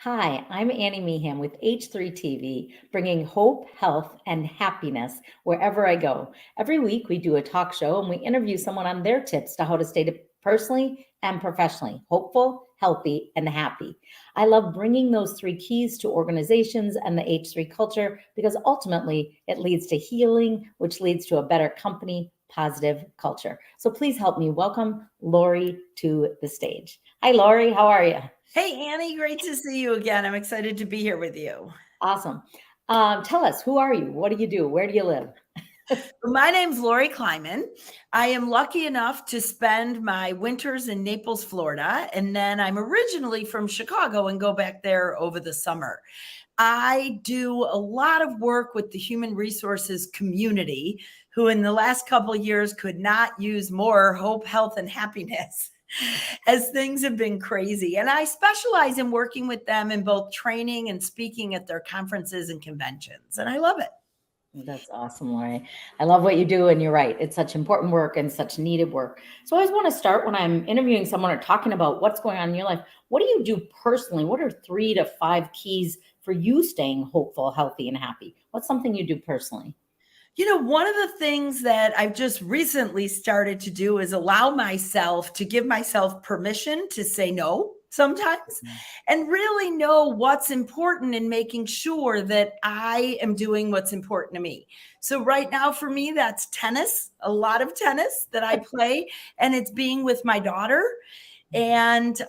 Hi, I'm Annie Meehan with H3 TV, bringing hope, health, and happiness wherever I go. Every week, we do a talk show and we interview someone on their tips to how to stay personally and professionally hopeful, healthy, and happy. I love bringing those three keys to organizations and the H3 culture because ultimately it leads to healing, which leads to a better company, positive culture. So please help me welcome Lori to the stage. Hi, Lori. How are you? Hey, Annie, great to see you again. I'm excited to be here with you. Awesome. Tell us, who are you? What do you do? Where do you live? My name's Lori Kleiman. I am lucky enough to spend my winters in Naples, Florida, and then I'm originally from Chicago and go back there over the summer. I do a lot of work with the human resources community, who in the last couple of years could not use more hope, health, and happiness as things have been crazy. And I specialize in working with them in both training and speaking at their conferences and conventions. And I love it. That's awesome, Lori. I love what you do, and you're right. It's such important work and such needed work. So I always want to start when I'm interviewing someone or talking about what's going on in your life. What do you do personally? What are 3 to 5 keys for you staying hopeful, healthy, and happy? What's something you do personally? One of the things that I've just recently started to do is allow myself to give myself permission to say no sometimes and really know what's important in making sure that I am doing what's important to me. So right now for me that's tennis, a lot of tennis that I play, and it's being with my daughter and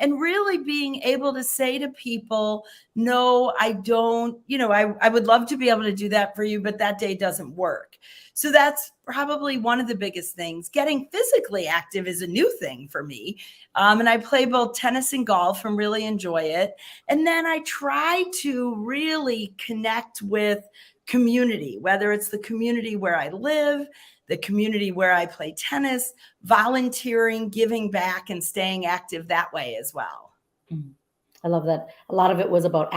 really being able to say to people, no, I don't, I would love to be able to do that for you, but that day doesn't work. So that's probably one of the biggest things. Getting physically active is a new thing for me. And I play both tennis and golf and really enjoy it. And then I try to really connect with community, whether it's the community where I live, the community where I play tennis, volunteering, giving back, and staying active that way as well. Mm. I love that. A lot of it was about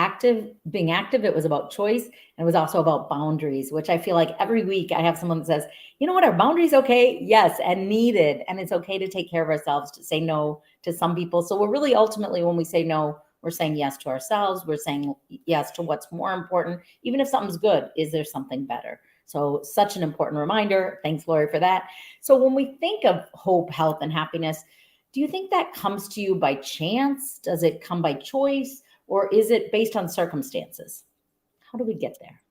being active. It was about choice. And it was also about boundaries, which I feel like every week I have someone that says, you know what, are boundaries okay? Yes, and needed. And it's okay to take care of ourselves, to say no to some people. So we're really ultimately, when we say no, we're saying yes to ourselves. We're saying yes to what's more important. Even if something's good, is there something better? So such an important reminder. Thanks, Lori, for that. So when we think of hope, health, and happiness, do you think that comes to you by chance? Does it come by choice? Or is it based on circumstances? How do we get there?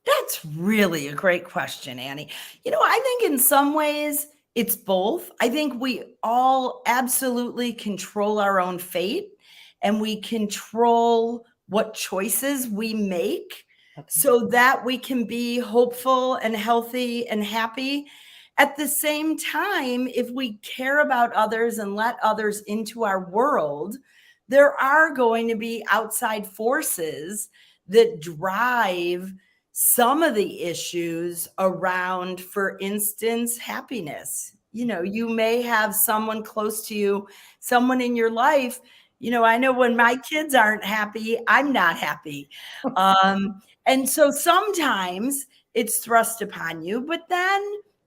That's really a great question, Annie. I think in some ways it's both. I think we all absolutely control our own fate and we control what choices we make Okay. so that we can be hopeful and healthy and happy. At the same time, if we care about others and let others into our world, there are going to be outside forces that drive some of the issues around, for instance, happiness. You may have someone close to you, someone in your life. I know when my kids aren't happy, I'm not happy. And so sometimes it's thrust upon you, but then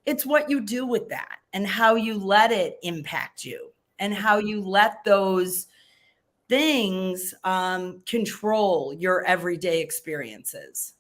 it's what you do with that and how you let it impact you and how you let those things control your everyday experiences.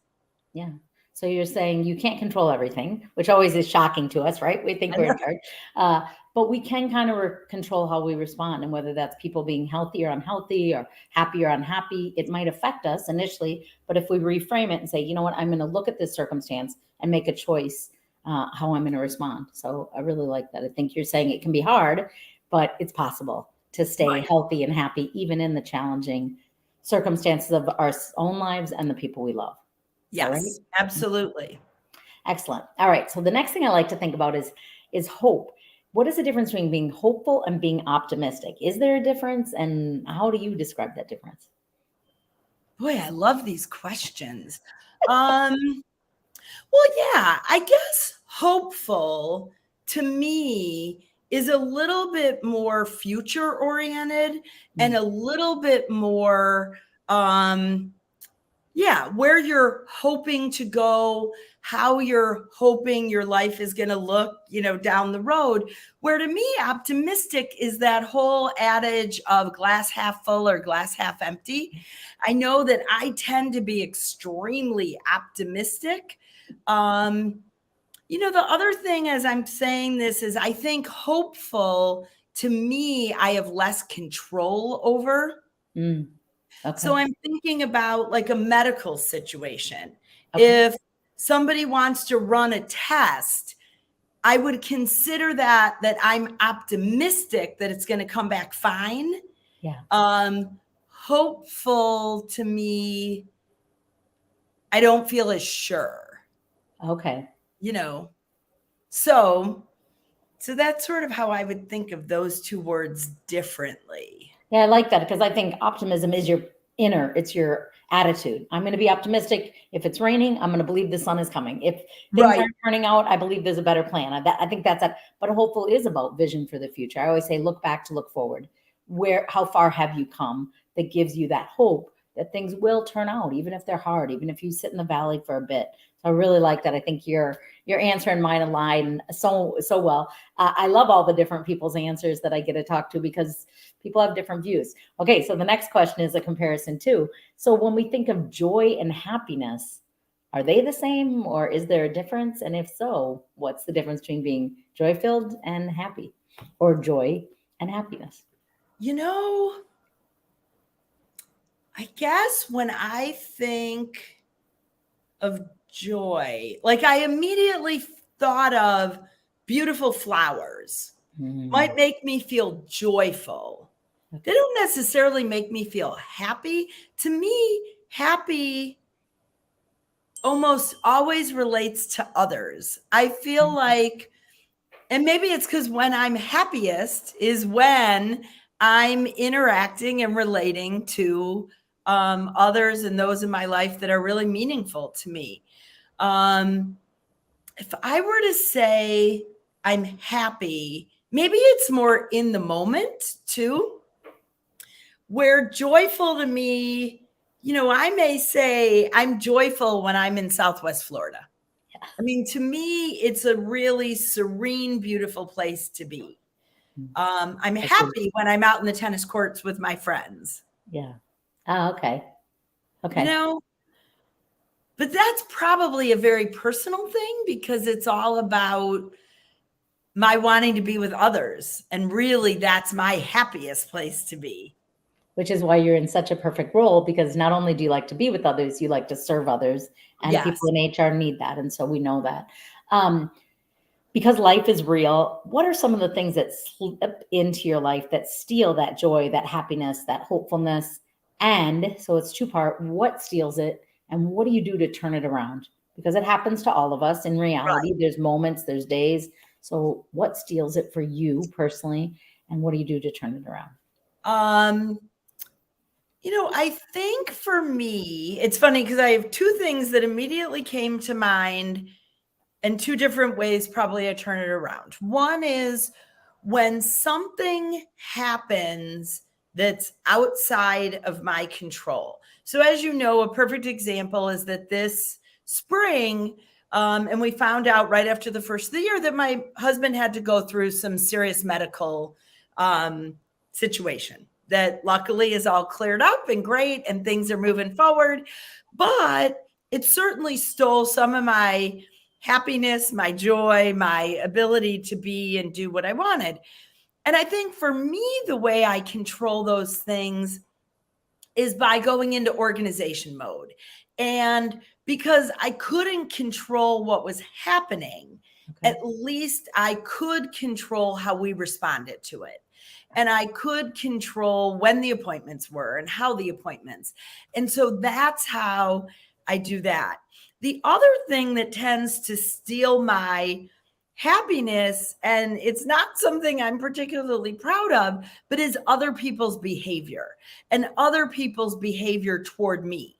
Yeah. So you're saying you can't control everything, which always is shocking to us, right? We think I we're know. in charge. But we can kind of control how we respond. And whether that's people being healthy or unhealthy or happy or unhappy, it might affect us initially. But if we reframe it and say, you know what, I'm going to look at this circumstance and make a choice how I'm going to respond. So I really like that. I think you're saying it can be hard, but it's possible to stay Right. healthy and happy, even in the challenging circumstances of our own lives and the people we love. Is that right? Yes, absolutely. Excellent. All right. So the next thing I like to think about is hope. What is the difference between being hopeful and being optimistic? Is there a difference? And how do you describe that difference? Boy, I love these questions. Um, well, yeah, I guess hopeful to me is a little bit more future oriented and Mm. a little bit more Yeah, where you're hoping to go, how you're hoping your life is going to look, down the road. Where to me, optimistic is that whole adage of glass half full or glass half empty. I know that I tend to be extremely optimistic. The other thing as I'm saying this is I think hopeful to me, I have less control over. Mm, So okay. I'm thinking about like a medical situation. Okay. If somebody wants to run a test, I would consider that I'm optimistic that it's going to come back fine. Yeah. Hopeful to me, I don't feel as sure, Okay. you know. So that's sort of how I would think of those two words differently. Yeah, I like that because I think optimism is your inner, it's your attitude. I'm going to be optimistic. If it's raining, I'm going to believe the sun is coming. If things Right. aren't turning out, I believe there's a better plan. I think that's it. But hopeful is about vision for the future. I always say, look back to look forward. How far have you come? That gives you that hope that things will turn out, even if they're hard, even if you sit in the valley for a bit. So I really like that. I think your answer and mine align so well. I love all the different people's answers that I get to talk to because people have different views. Okay, so the next question is a comparison too. So when we think of joy and happiness, are they the same or is there a difference? And if so, what's the difference between being joy filled and happy or joy and happiness? I guess when I think of joy, like I immediately thought of beautiful flowers Mm, might make me feel joyful. They okay. don't necessarily make me feel happy. To me, happy almost always relates to others. I feel like, and maybe it's because when I'm happiest is when I'm interacting and relating to others and those in my life that are really meaningful to me. If I were to say I'm happy, maybe it's more in the moment too, where joyful to me, I may say I'm joyful when I'm in Southwest Florida. I mean, to me, it's a really serene, beautiful place to be. Mm, I'm agree. happy when I'm out in the tennis courts with my friends, Yeah. Ah, okay. you Okay. know, but that's probably a very personal thing because it's all about my wanting to be with others. And really, that's my happiest place to be. Which is why you're in such a perfect role because not only do you like to be with others, you like to serve others, and people Yes. in HR need that, and so we know that. Um, because life is real, what are some of the things that slip into your life that steal that joy, that happiness, that hopefulness? And so it's two-part, what steals it, and what do you do to turn it around? Because it happens to all of us in Right. reality. There's moments, there's days. So what steals it for you personally, and what do you do to turn it around? Um, I think for me, it's funny because I have two things that immediately came to mind and two different ways probably I turn it around. One is when something happens that's outside of my control. So, as you know, a perfect example is that this spring, and we found out right after the first of the year that my husband had to go through some serious medical situation that luckily is all cleared up and great and things are moving forward. But it certainly stole some of my happiness, my joy, my ability to be and do what I wanted. And I think for me, the way I control those things is by going into organization mode. And because I couldn't control what was happening, Okay. at least I could control how we responded to it. And I could control when the appointments were and how the appointments. And so that's how I do that. The other thing that tends to steal my happiness, and it's not something I'm particularly proud of, but is other people's behavior and other people's behavior toward me.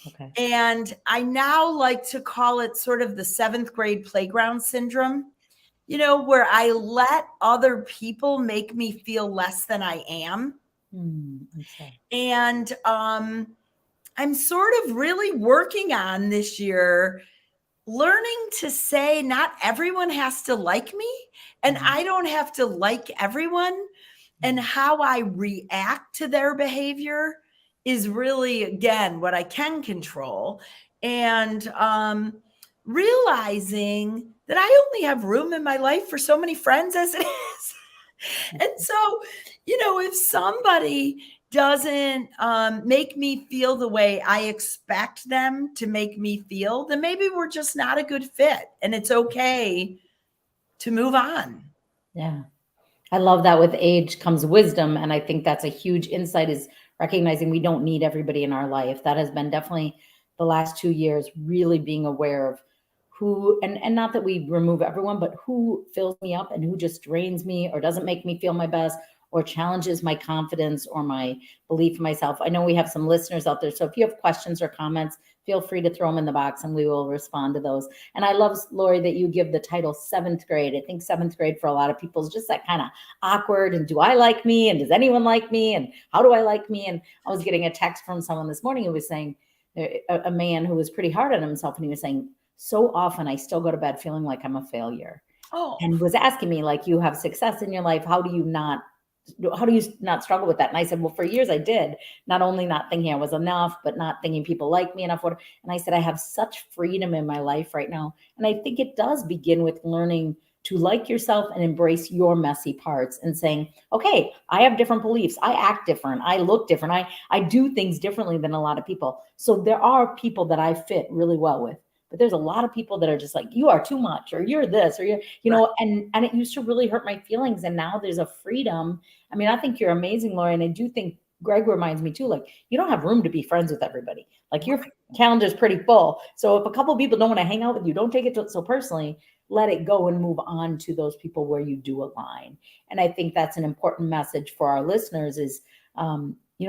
Okay. And I now like to call it sort of the seventh grade playground syndrome, where I let other people make me feel less than I am. I'm sorry. And I'm sort of really working on this year, learning to say not everyone has to like me, and Mhm. I don't have to like everyone, and how I react to their behavior is really, again, what I can control. And realizing that I only have room in my life for so many friends as it is. And so, if somebody doesn't make me feel the way I expect them to make me feel, then maybe we're just not a good fit. And it's okay to move on. Yeah. I love that with age comes wisdom. And I think that's a huge insight, is recognizing we don't need everybody in our life. That has been definitely the last 2 years, really being aware of who, and not that we remove everyone, but who fills me up and who just drains me or doesn't make me feel my best or challenges my confidence or my belief in myself. I know we have some listeners out there. So if you have questions or comments, feel free to throw them in the box and we will respond to those. And I love, Lori, that you give the title seventh grade. I think seventh grade for a lot of people is just that kind of awkward, and do I like me, and does anyone like me, and how do I like me? And I was getting a text from someone this morning who was saying, a man who was pretty hard on himself, and he was saying, so often I still go to bed feeling like I'm a failure, Oh, and was asking me, like, you have success in your life, how do you not struggle with that? And I said, well, for years I did, not only not thinking I was enough, but not thinking people like me enough. And I said, I have such freedom in my life right now. And I think it does begin with learning to like yourself and embrace your messy parts and saying, okay, I have different beliefs. I act different. I look different. I do things differently than a lot of people. So there are people that I fit really well with. But there's a lot of people that are just like, you are too much, or you're this, or right. and it used to really hurt my feelings. And now there's a freedom. I mean, I think you're amazing, Lori. And I do think Greg reminds me too, like, you don't have room to be friends with everybody. Like, your calendar's pretty full. So if a couple of people don't want to hang out with you, don't take it so personally. Let it go and move on to those people where you do align. And I think that's an important message for our listeners is,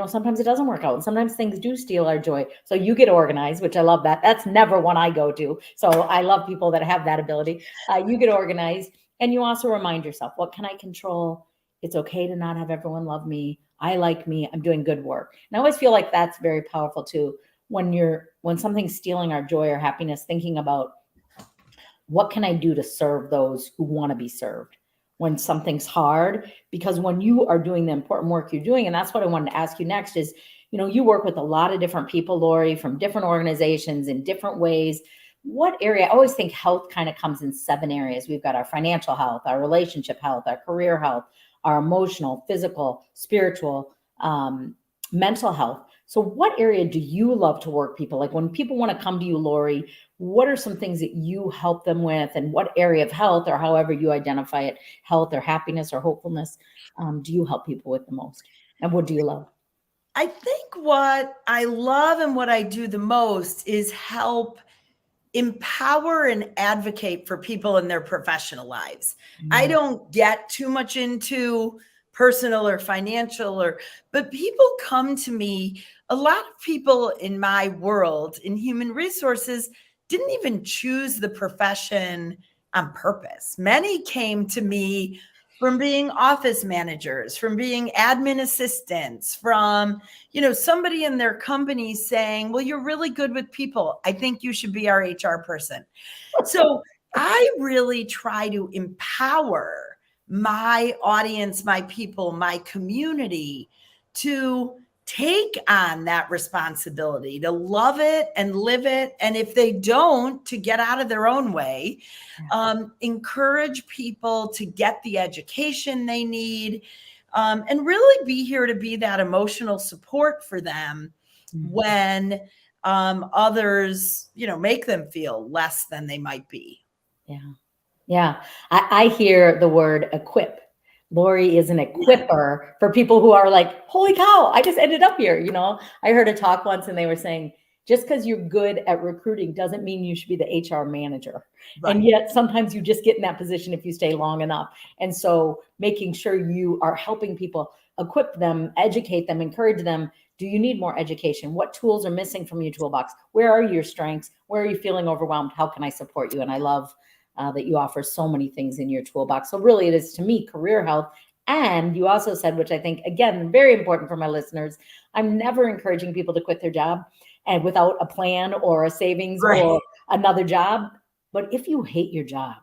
sometimes it doesn't work out. And sometimes things do steal our joy. So you get organized, which I love that. That's never one I go to. So I love people that have that ability. You get organized, and you also remind yourself, what can I control? It's okay to not have everyone love me. I like me. I'm doing good work. And I always feel like that's very powerful too. When something's stealing our joy or happiness, thinking about, what can I do to serve those who want to be served when something's hard? Because when you are doing the important work you're doing, and that's what I wanted to ask you next is, you work with a lot of different people, Lori, from different organizations in different ways. What area? I always think health kind of comes in 7 areas. We've got our financial health, our relationship health, our career health, our emotional, physical, spiritual, mental health. So what area do you love to work people? Like, when people want to come to you, Lori, what are some things that you help them with, and what area of health, or however you identify it, health or happiness or hopefulness, do you help people with the most? And what do you love? I think what I love and what I do the most is help empower and advocate for people in their professional lives. I Mm, don't get too much into personal or financial, but people come to me. A lot of people in my world in human resources didn't even choose the profession on purpose. Many came to me from being office managers, from being admin assistants, from somebody in their company saying, well, you're really good with people. I think you should be our HR person. So I really try to empower my audience, my people, my community to take on that responsibility, to love it and live it. And if they don't, to get out of their own way, encourage people to get the education they need, and really be here to be that emotional support for them mm, when others, make them feel less than they might be. yeah. Yeah. I hear the word equip. Lori is an Yeah. equipper for people who are like, holy cow, I just ended up here. I heard a talk once and they were saying, just because you're good at recruiting doesn't mean you should be the HR manager. And Right. yet sometimes you just get in that position if you stay long enough. And so making sure you are helping people, equip them, educate them, encourage them. Do you need more education? What tools are missing from your toolbox? Where are your strengths? Where are you feeling overwhelmed? How can I support you? And I love that you offer so many things in your toolbox. So really it is, to me, career health. And you also said, which I think, again, very important for my listeners, I'm never encouraging people to quit their job. and without a plan or a savings Right. or another job. But if you hate your job,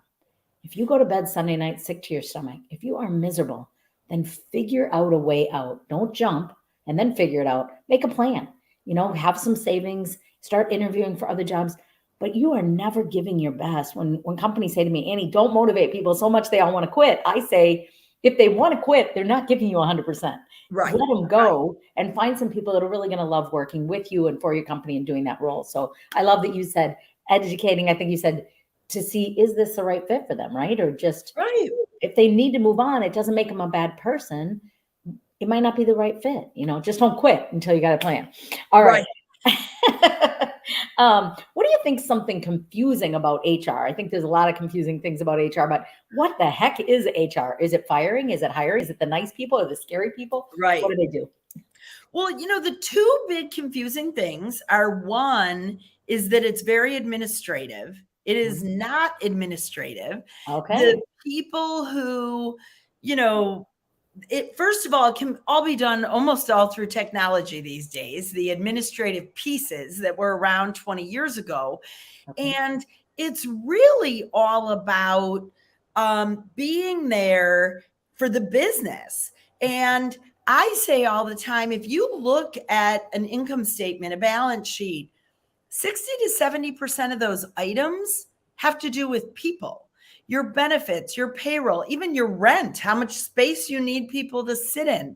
if you go to bed Sunday night sick to your stomach, if you are miserable, then figure out a way out. Don't jump and then figure it out. Make a plan. Have some savings, start interviewing for other jobs. But you are never giving your best. When companies say to me, Annie, don't motivate people so much they all want to quit. I say, if they want to quit, they're not giving you 100%. Right. Let them go and find some people that are really going to love working with you and for your company and doing that role. So I love that you said educating. I think you said to see, is this the right fit for them, right? Or just Right. if they need to move on, it doesn't make them a bad person. It might not be the right fit. Just don't quit until you got a plan. All right. What do you think something confusing about HR? I think there's a lot of confusing things about HR, but what the heck is HR? Is it firing? Is it hiring? Is it the nice people or the scary people? Right. What do they do? Well, the two big confusing things are, one is that it's very administrative. It is not administrative. Okay. The people who, first of all, it can all be done almost all through technology these days, the administrative pieces that were around 20 years ago. Okay. And it's really all about being there for the business. And I say all the time, if you look at an income statement, a balance sheet, 60 to 70% of those items have to do with people, your benefits, your payroll, even your rent, how much space you need people to sit in.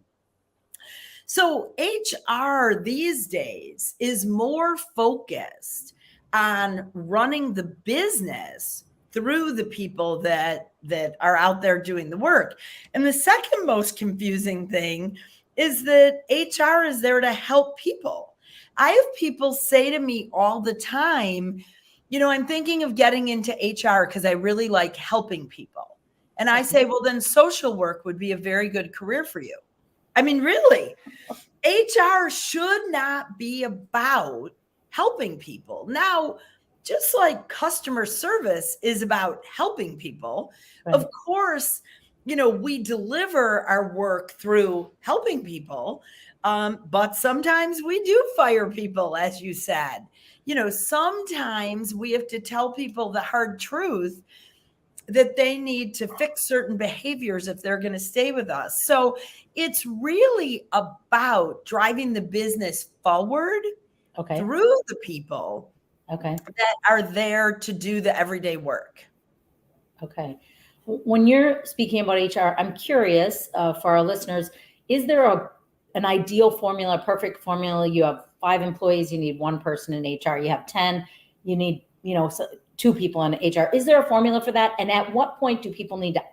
So HR these days is more focused on running the business through the people that are out there doing the work. And the second most confusing thing is that HR is there to help people. I have people say to me all the time, I'm thinking of getting into HR because I really like helping people. And I say, well, then social work would be a very good career for you. I mean, really, HR should not be about helping people. Now, just like customer service is about helping people, Right. of course, we deliver our work through helping people. But sometimes we do fire people, as you said. Sometimes we have to tell people the hard truth that they need to fix certain behaviors if they're going to stay with us. So it's really about driving the business forward through the people that are there to do the everyday work. Okay. When you're speaking about HR, I'm curious for our listeners, is there an ideal formula, perfect formula? You have 5 employees, you need 1 person in HR. You have 10, you need, 2 people in HR. Is there a formula for that? And at what point do people need to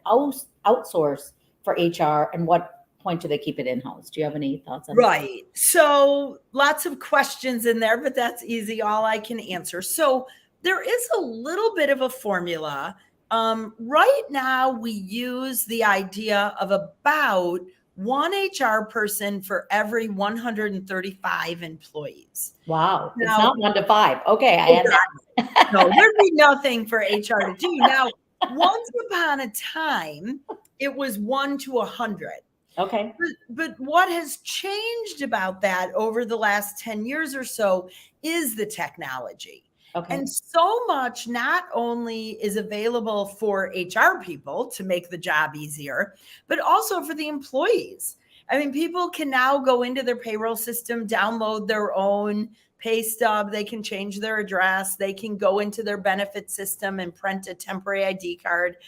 outsource for HR? And what point do they keep it in-house? Do you have any thoughts on that? Right. So lots of questions in there, but that's easy. All I can answer. So there is a little bit of a formula. Right now, we use the idea of about 1 HR person for every 135 employees. Wow. Now, it's not 1 to 5. Okay. I had that. No, there'd be nothing for HR to do. Now, once upon a time, it was 1 to 100. Okay. But what has changed about that over the last 10 years or so is the technology. Okay. And so much not only is available for HR people to make the job easier, but also for the employees. I mean, people can now go into their payroll system, download their own pay stub. They can change their address. They can go into their benefit system and print a temporary ID card.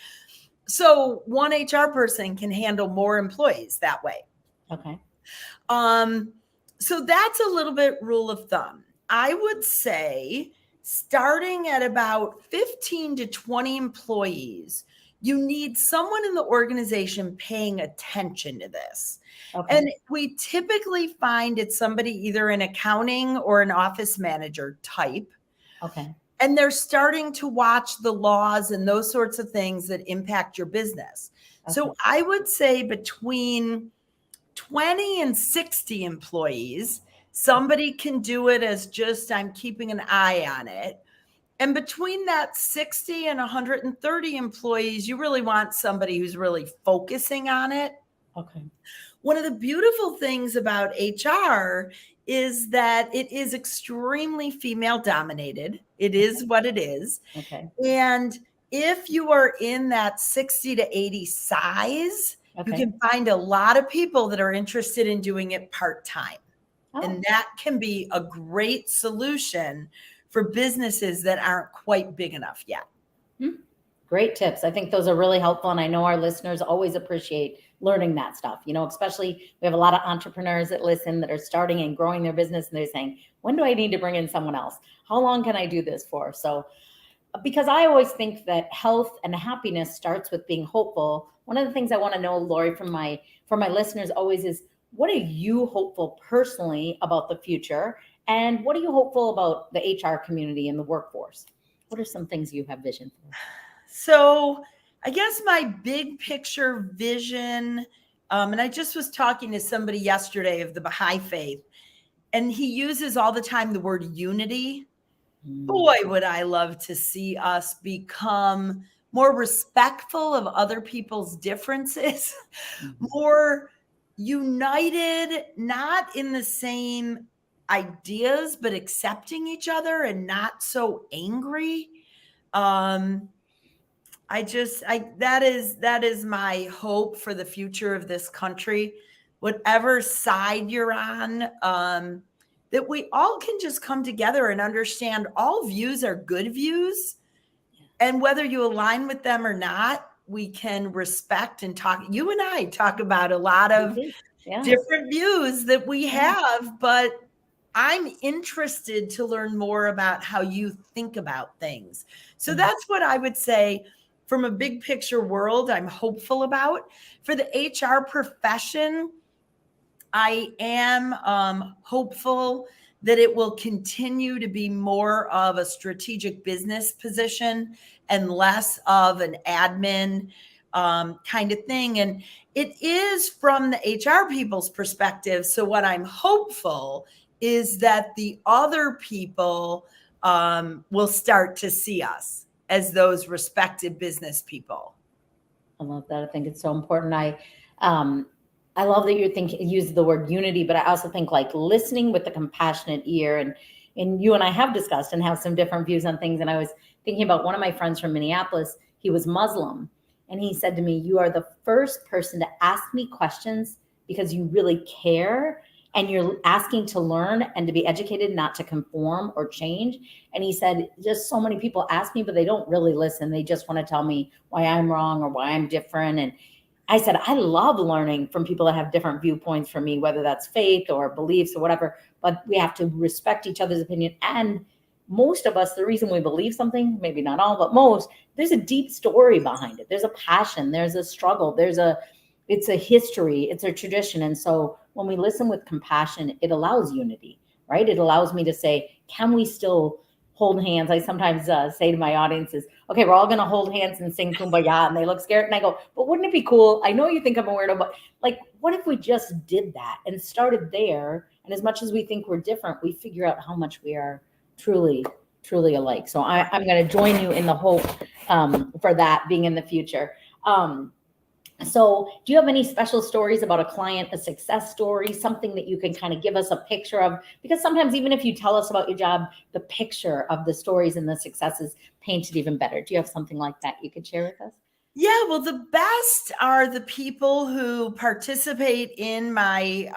So 1 HR person can handle more employees that way. Okay. So that's a little bit rule of thumb. I would say starting at about 15 to 20 employees, you need someone in the organization paying attention to this. Okay. And we typically find it's somebody either in accounting or an office manager type. Okay. And they're starting to watch the laws and those sorts of things that impact your business. Okay. So I would say between 20 and 60 employees, somebody can do it as just, I'm keeping an eye on it. And between that 60 and 130 employees, you really want somebody who's really focusing on it. Okay. one of the beautiful things about HR is that it is extremely female dominated. It is what it is. Okay. And if you are in that 60 to 80 size, you Okay. can find a lot of people that are interested in doing it part-time. Oh. And that can be a great solution for businesses that aren't quite big enough yet. Great tips. I think those are really helpful. And I know our listeners always appreciate learning that stuff, especially we have a lot of entrepreneurs that listen that are starting and growing their business. And they're saying, when do I need to bring in someone else? How long can I do this for? So, because I always think that health and happiness starts with being hopeful. One of the things I want to know, Lori, from my listeners always is, what are you hopeful personally about the future? And what are you hopeful about the HR community and the workforce? What are some things you have vision for? So I guess my big picture vision, and I just was talking to somebody yesterday of the Baha'i faith, and he uses all the time the word unity. Boy, would I love to see us become more respectful of other people's differences, more united, not in the same ideas, but accepting each other and not so angry. That is my hope for the future of this country. Whatever side you're on, that we all can just come together and understand all views are good views. And whether you align with them or not, we can respect and talk. You and I talk about a lot of different views that we have, but I'm interested to learn more about how you think about things. So that's what I would say from a big picture world, I'm hopeful about. For the HR profession, I am hopeful that it will continue to be more of a strategic business position and less of an admin kind of thing. And it is from the HR people's perspective. So what I'm hopeful is that the other people will start to see us as those respected business people. I love that. I think it's so important. I love that use the word unity, but I also think like listening with the compassionate ear, and you and I have discussed and have some different views on things. And I was thinking about one of my friends from Minneapolis. He was Muslim, and he said to me, "You are the first person to ask me questions because you really care, and you're asking to learn and to be educated, not to conform or change." And he said, just so many people ask me, but they don't really listen. They just want to tell me why I'm wrong or why I'm different. And I said, I love learning from people that have different viewpoints from me, whether that's faith or beliefs or whatever, but we have to respect each other's opinion. And most of us, the reason we believe something, maybe not all, but most, there's a deep story behind it. There's a passion, there's a struggle, it's a history, it's a tradition. And so when we listen with compassion, it allows unity, right? It allows me to say, can we still hold hands? I sometimes say to my audiences, okay, we're all going to hold hands and sing Kumbaya. And they look scared. And I go, but wouldn't it be cool? I know you think I'm a weirdo, but like, what if we just did that and started there? And as much as we think we're different, we figure out how much we are truly, truly alike. So I'm going to join you in the hope for that being in the future. So do you have any special stories about a client, a success story, something that you can kind of give us a picture of? Because sometimes even if you tell us about your job, the picture of the stories and the successes paints it even better. Do you have something like that you could share with us? Yeah, well, the best are the people who participate in my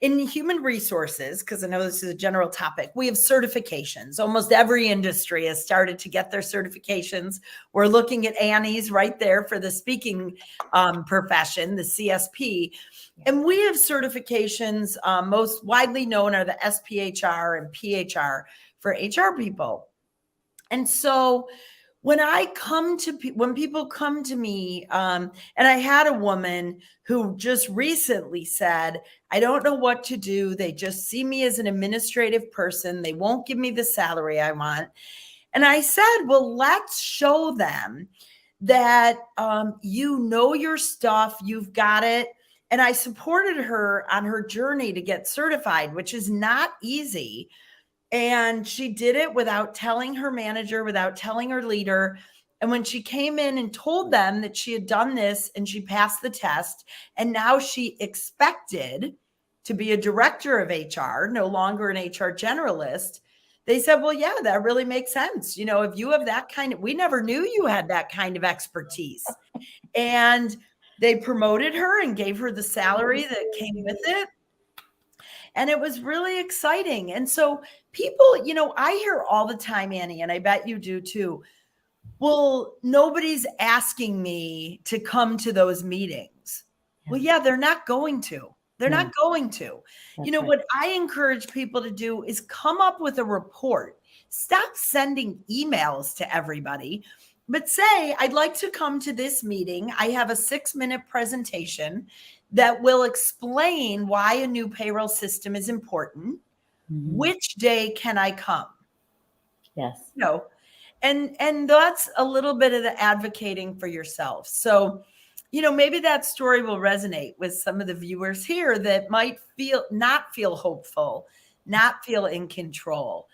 in human resources, because I know this is a general topic. We have certifications. Almost every industry has started to get their certifications. We're looking at Annie's right there for the speaking profession, the CSP. And we have certifications. Most widely known are the SPHR and PHR for HR people. And so when people come to me, and I had a woman who just recently said, I don't know what to do. They just see me as an administrative person. They won't give me the salary I want. And I said, well, let's show them that you know your stuff, you've got it. And I supported her on her journey to get certified, which is not easy. And she did it without telling her manager, without telling her leader. And when she came in and told them that she had done this and she passed the test, and now she expected to be a director of HR, no longer an HR generalist, they said, well, yeah, that really makes sense. If you have that we never knew you had that kind of expertise. And they promoted her and gave her the salary that came with it. And it was really exciting. And so people, I hear all the time, Annie, and I bet you do too. Well, nobody's asking me to come to those meetings. Well, yeah, they're not going to. They're not going to. That's right. What I encourage people to do is come up with a report. Stop sending emails to everybody, but say, I'd like to come to this meeting. I have a 6-minute presentation that will explain why a new payroll system is important. Which day can I come? Yes. And that's a little bit of the advocating for yourself. So, maybe that story will resonate with some of the viewers here that might not feel hopeful, not feel in control.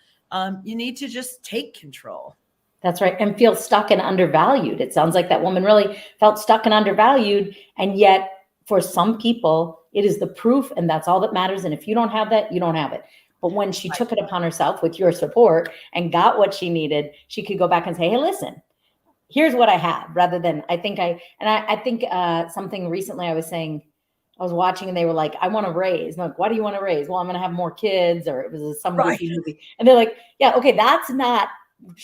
You need to just take control. That's right. And feel stuck and undervalued. It sounds like that woman really felt stuck and undervalued. And yet for some people, it is the proof, and that's all that matters. And if you don't have that, you don't have it. But when she took it upon herself with your support and got what she needed, she could go back and say, hey, listen, here's what I have, rather than I think something recently I was saying, I was watching and they were like, I want to raise. I'm like, why do you want to raise? Well, I'm going to have more kids, or it was some goofy movie. And they're like, yeah, okay, that's not,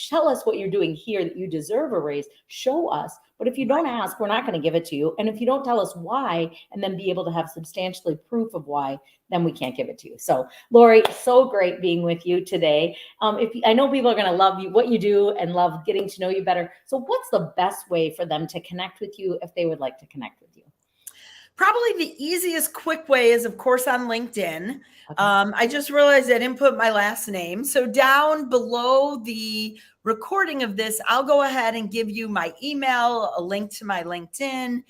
tell us what you're doing here that you deserve a raise. Show us. But if you don't ask, we're not going to give it to you. And if you don't tell us why, and then be able to have substantially proof of why, then we can't give it to you. So Lori, so great being with you today. I know people are going to love you, what you do, and love getting to know you better. So what's the best way for them to connect with you if they would like to connect with you? Probably the easiest, quick way is, of course, on LinkedIn. Okay. I just realized I didn't put my last name. So down below the recording of this, I'll go ahead and give you my email, a link to my LinkedIn,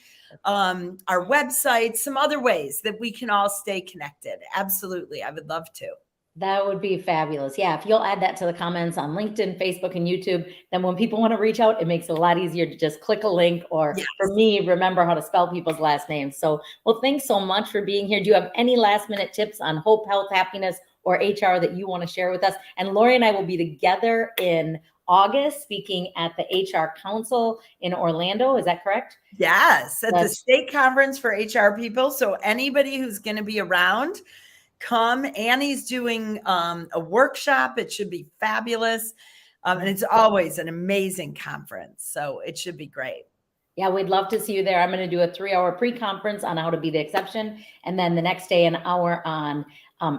our website, some other ways that we can all stay connected. Absolutely. I would love to. That would be fabulous. Yeah, if you'll add that to the comments on LinkedIn, Facebook, and YouTube, then when people want to reach out, it makes it a lot easier to just click a link, or for me, remember how to spell people's last names. So, well, thanks so much for being here. Do you have any last minute tips on hope, health, happiness, or HR that you want to share with us? And Lori and I will be together in August speaking at the HR Council in Orlando. Is that correct? Yes, at the state conference for HR people. So anybody who's going to be around, come. Annie's doing a workshop. It should be fabulous. And it's always an amazing conference. So it should be great. Yeah, we'd love to see you there. I'm going to do a 3-hour pre-conference on how to be the exception. And then the next day, an hour on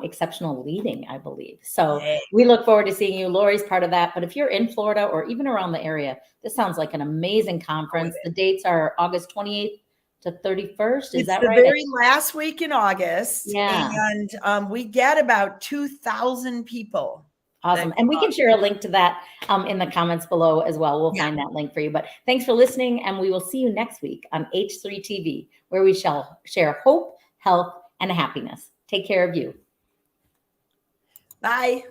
exceptional leading, I believe. So we look forward to seeing you. Lori's part of that. But if you're in Florida or even around the area, this sounds like an amazing conference. The dates are August 28th to 31st. Is that right? It's the very last week in August. Yeah. And we get about 2,000 people. Awesome. And we can share a link to that in the comments below as well. We'll find that link for you. But thanks for listening. And we will see you next week on H3 TV, where we shall share hope, health, and happiness. Take care of you. Bye.